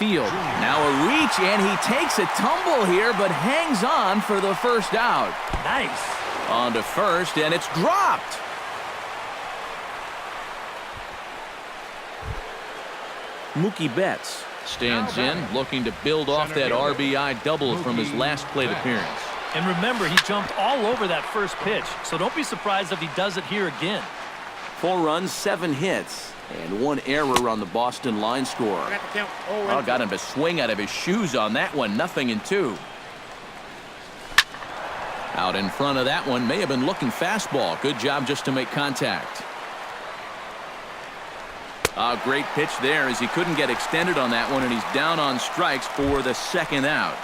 field. Now a reach, and he takes a tumble here, but hangs on for the first out. Nice. On to first, and it's dropped. Mookie Betts stands in, looking to build off that RBI double from his last plate appearance. And remember, he jumped all over that first pitch, so don't be surprised if he does it here again. 4 runs, 7 hits, and 1 error on the Boston line score. Oh, got him to swing out of his shoes on that one. 0-2. Out in front of that one, may have been looking fastball. Good job just to make contact. A great pitch there as he couldn't get extended on that one, and he's down on strikes for the second out.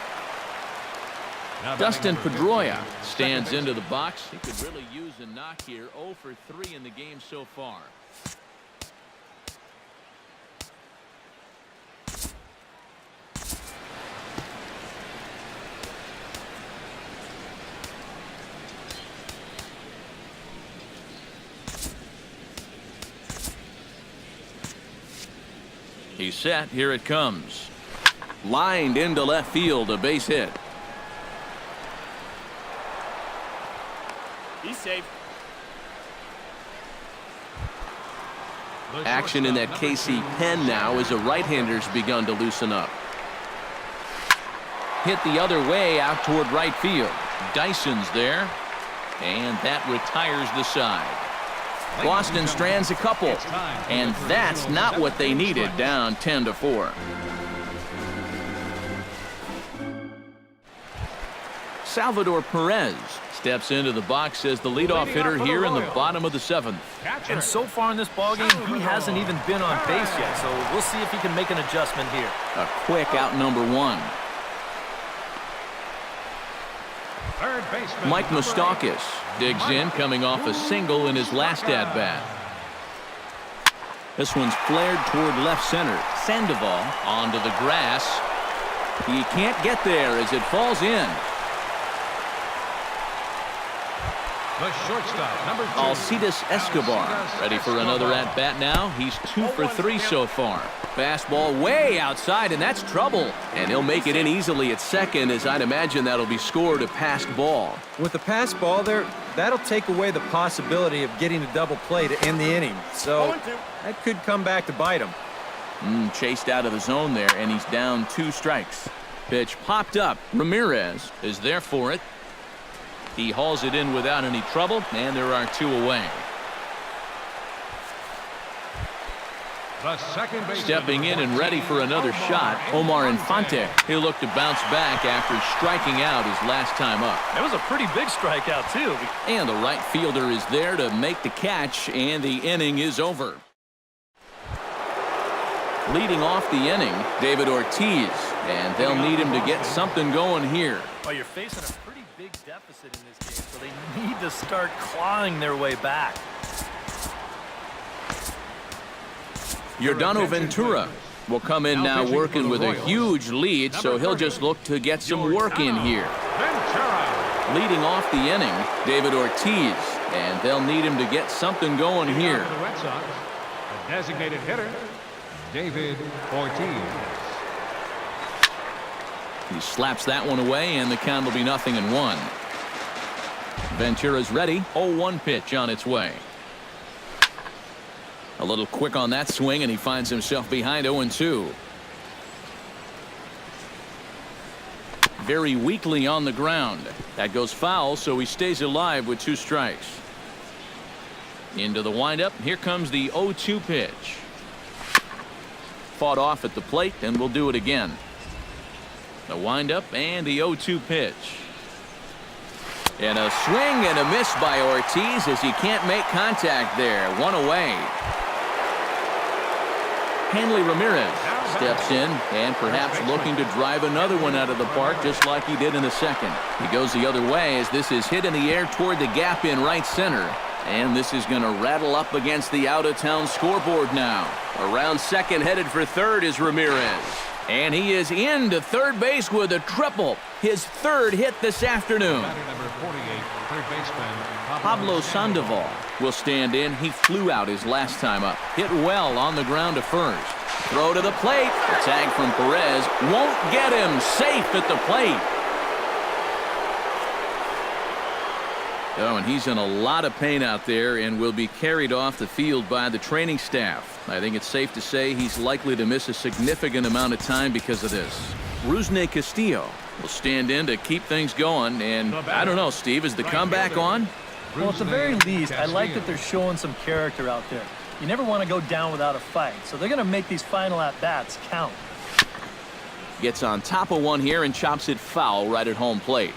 Dustin Pedroia stands into the box. He could really use a knock here. 0 for 3 in the game so far. He's set. Here it comes. Lined into left field, a base hit. He's safe. Action in that KC pen now as a right-hander's begun to loosen up. Hit the other way out toward right field. Dyson's there, and that retires the side. Boston strands a couple, and that's not what they needed, down 10-4. Salvador Perez steps into the box as the leadoff hitter here in the bottom of the 7th. And so far in this ballgame, he hasn't even been on base yet, so we'll see if he can make an adjustment here. A quick out number 1. Mike Moustakas digs in, coming off a single in his last at-bat. This one's flared toward left center. Sandoval onto the grass. He can't get there as it falls in. The shortstop, number 2. Alcides Escobar ready for another at-bat now. He's 2 for 3 so far. Fastball way outside, and that's trouble. And he'll make it in easily at second, as I'd imagine that'll be scored a passed ball. With the pass ball there, that'll take away the possibility of getting a double play to end the inning. So that could come back to bite him. Chased out of the zone there, and he's down 2 strikes. Pitch popped up. Ramirez is there for it. He hauls it in without any trouble, and there are 2 away. The second baseman, Stepping in and ready for another shot, Omar Infante. He'll look to bounce back after striking out his last time up. It was a pretty big strikeout, too. And the right fielder is there to make the catch, and the inning is over. Leading off the inning, David Ortiz, and they'll need him to get something going here. Well, you're facing a pretty big deficit in this game, so they need to start clawing their way back. Yordano Ventura will come in now working with a huge lead, so he'll just look to get some work in here. Leading off the inning, David Ortiz, and they'll need him to get something going here. The Red Sox, a designated hitter, David Ortiz. He slaps that one away, and the count will be 0-1. Ventura's ready. 0-1 pitch on its way. A little quick on that swing, and he finds himself behind 0-2. Very weakly on the ground. That goes foul, so he stays alive with 2 strikes. Into the windup. Here comes the 0-2 pitch. Fought off at the plate, and we'll do it again. The windup and the 0-2 pitch. And a swing and a miss by Ortiz as he can't make contact there. 1 away. Hanley Ramirez steps in and perhaps looking to drive another one out of the park just like he did in the second. He goes the other way as this is hit in the air toward the gap in right center. And this is going to rattle up against the out-of-town scoreboard now. Around second, headed for third is Ramirez. And he is into third base with a triple. His 3rd hit this afternoon. Number 48, third baseman, Pablo Sandoval will stand in. He flew out his last time up. Hit well on the ground to first. Throw to the plate. The tag from Perez won't get him. Safe at the plate. Oh, and he's in a lot of pain out there and will be carried off the field by the training staff. I think it's safe to say he's likely to miss a significant amount of time because of this. Rusney Castillo will stand in to keep things going. And I don't know, Steve, is the comeback on? Well, at the very least, I like that they're showing some character out there. You never want to go down without a fight, so they're going to make these final at-bats count. Gets on top of one here and chops it foul right at home plate.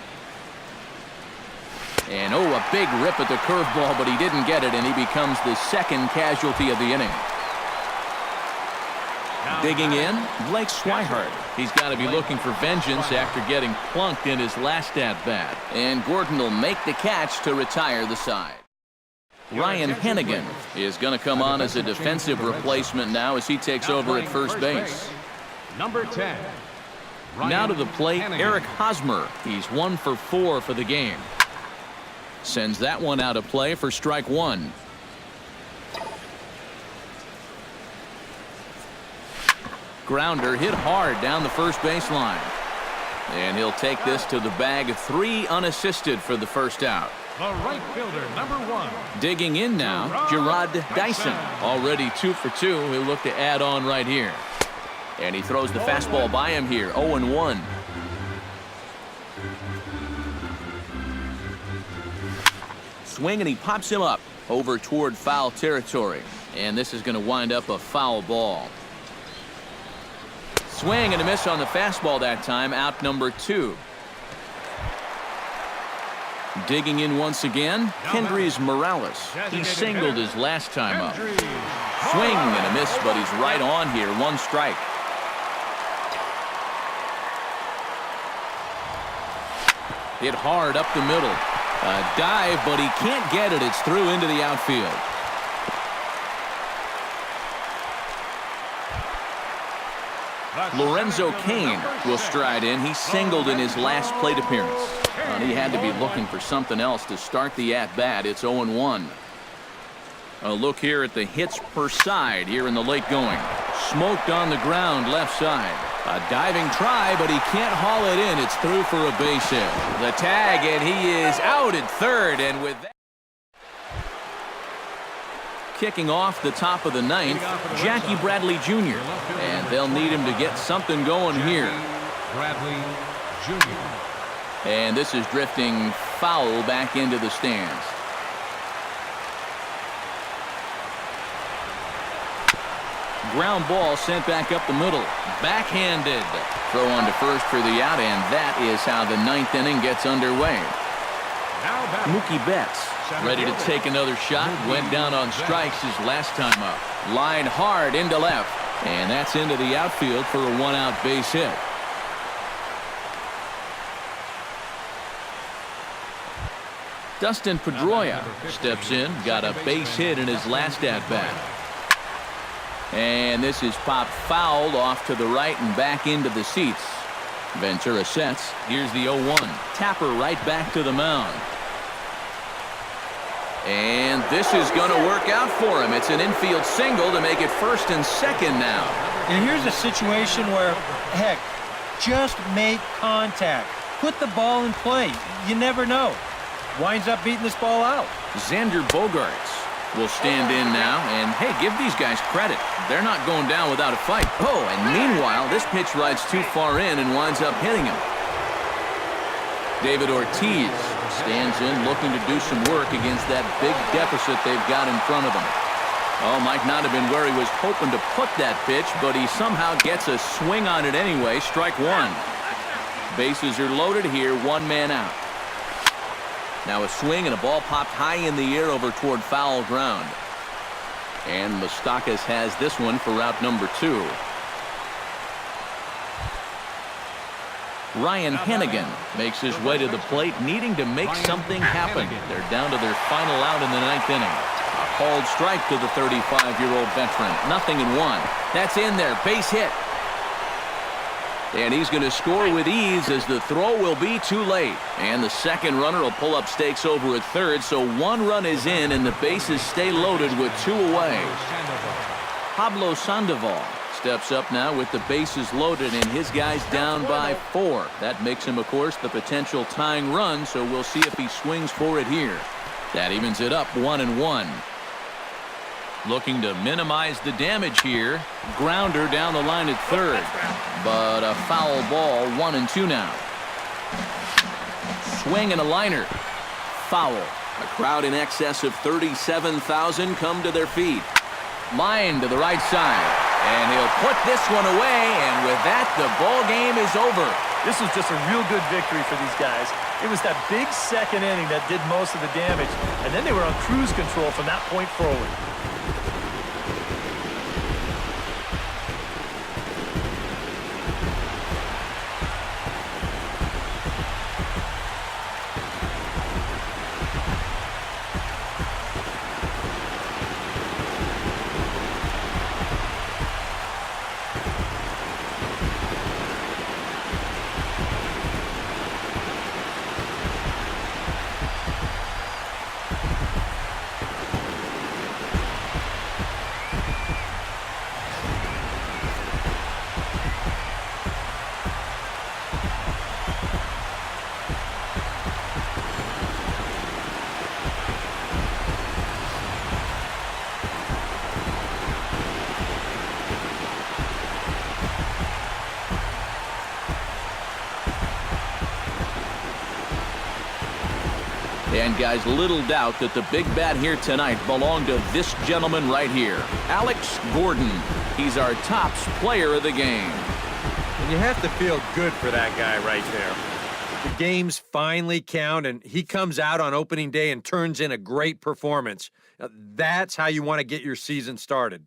And, oh, a big rip at the curveball, but he didn't get it, and he becomes the second casualty of the inning. Digging in, Blake Swihart. He's got to be looking for vengeance after getting plunked in his last at-bat. And Gordon will make the catch to retire the side. Ryan Hennigan is going to come on as a defensive replacement now as he takes over at first base. Number 10. Now to the plate, Eric Hosmer. He's 1 for 4 for the game. Sends that one out of play for strike one. Grounder hit hard down the first baseline. And he'll take this to the bag. 3 unassisted for the first out. The right fielder, number 1. Digging in now, Gerard Dyson. Already 2 for 2. He'll look to add on right here. And he throws the fastball by him here. 0-1. Swing, and he pops him up over toward foul territory. And this is going to wind up a foul ball. Swing and a miss on the fastball that time. Out number 2. Digging in once again, Kendrys Morales. He singled his last time up. Swing and a miss, but he's right on here. 1 strike. Hit hard up the middle. A dive, but he can't get it. It's through into the outfield. Lorenzo Cain will stride in. He singled in his last plate appearance. And he had to be looking for something else to start the at-bat. It's 0-1. A look here at the hits per side here in the late going. Smoked on the ground left side. A diving try, but he can't haul it in. It's through for a base hit. The tag, and he is out at third. And with that, kicking off the top of the 9th, Jackie Bradley Jr. And they'll need him to get something going here. Bradley Jr. And this is drifting foul back into the stands. Ground ball sent back up the middle. Backhanded. Throw on to first for the out, and that is how the 9th inning gets underway. Mookie Betts ready to take another shot. Went down on strikes his last time up. Line hard into left, and that's into the outfield for a 1-out base hit. Dustin Pedroia steps in. Got a base hit in his last at-bat. And this is popped foul off to the right and back into the seats. Ventura sets. Here's the 0-1. Tapper right back to the mound. And this is going to work out for him. It's an infield single to make it first and second now. And here's a situation where, heck, just make contact. Put the ball in play. You never know. Winds up beating this ball out. Xander Bogaerts will stand in now, and hey, give these guys credit. They're not going down without a fight. Oh, and meanwhile, this pitch rides too far in and winds up hitting him. David Ortiz stands in looking to do some work against that big deficit they've got in front of them. Oh, might not have been where he was hoping to put that pitch, but he somehow gets a swing on it anyway. Strike one. Bases are loaded here, 1 man out. Now a swing and a ball popped high in the air over toward foul ground. And Moustakas has this one for route number 2. Ryan Hennigan makes his way to the plate, needing to make something happen. They're down to their final out in the 9th inning. A called strike to the 35-year-old veteran. 0-1. That's in there. Base hit. And he's going to score with ease as the throw will be too late. And the second runner will pull up stakes over at third, so one run is in and the bases stay loaded with two away. Pablo Sandoval steps up now with the bases loaded and his guys down by 4. That makes him, of course, the potential tying run, so we'll see if he swings for it here. That evens it up 1-1. Looking to minimize the damage here. Grounder down the line at third. But a foul ball, 1-2 now. Swing and a liner. Foul. A crowd in excess of 37,000 come to their feet. Line to the right side. And he'll put this one away, and with that, the ball game is over. This was just a real good victory for these guys. It was that big second inning that did most of the damage, and then they were on cruise control from that point forward. And guys, little doubt that the big bat here tonight belonged to this gentleman right here, Alex Gordon. He's our tops player of the game. And you have to feel good for that guy right there. The games finally count, and he comes out on opening day and turns in a great performance. Now, that's how you want to get your season started.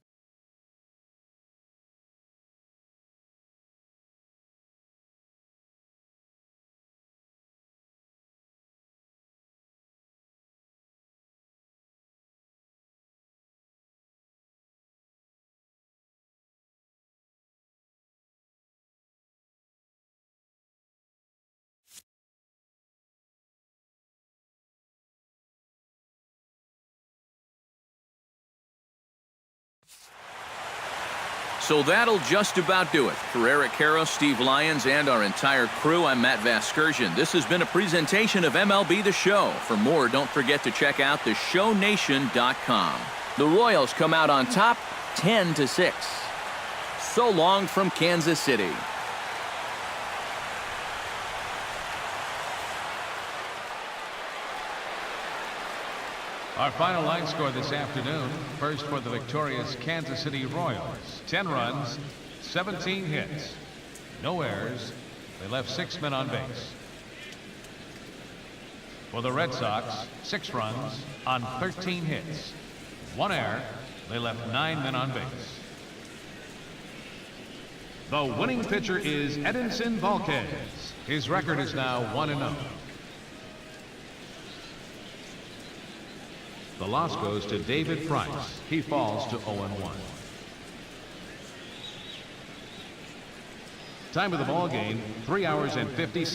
So that'll just about do it. For Eric Karros, Steve Lyons, and our entire crew, I'm Matt Vasgersian. This has been a presentation of MLB The Show. For more, don't forget to check out theshownation.com. The Royals come out on top 10-6. So long from Kansas City. Our final line score this afternoon. First for the victorious Kansas City Royals. 10 runs, 17 hits, no errors. They left 6 men on base. For the Red Sox, 6 runs on 13 hits, 1 error. They left 9 men on base. The winning pitcher is Edinson Volquez. His record is now 1-0. The loss goes to David Price. He falls to 0-1. Time of the ball game, 3 hours and 56.